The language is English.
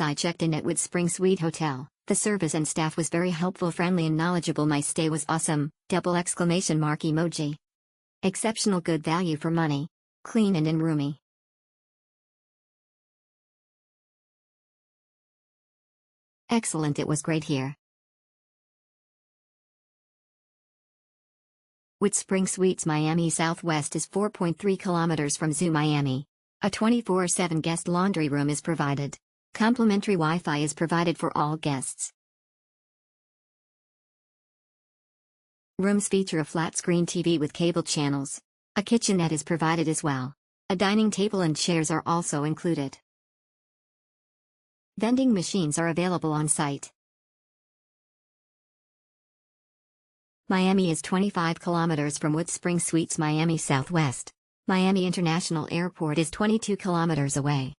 I checked in at WoodSpring Suites Hotel. The service and staff was very helpful, friendly and knowledgeable. My stay was awesome! Double exclamation mark emoji. Exceptional good value for money. Clean and roomy. Excellent, it was great here. WoodSpring Suites Miami Southwest is 4.3 kilometers from Zoo Miami. A 24/7 guest laundry room is provided. Complimentary Wi-Fi is provided for all guests. Rooms feature a flat-screen TV with cable channels. A kitchenette is provided as well. A dining table and chairs are also included. Vending machines are available on site. Miami is 25 kilometers from WoodSpring Suites Miami Southwest. Miami International Airport is 22 kilometers away.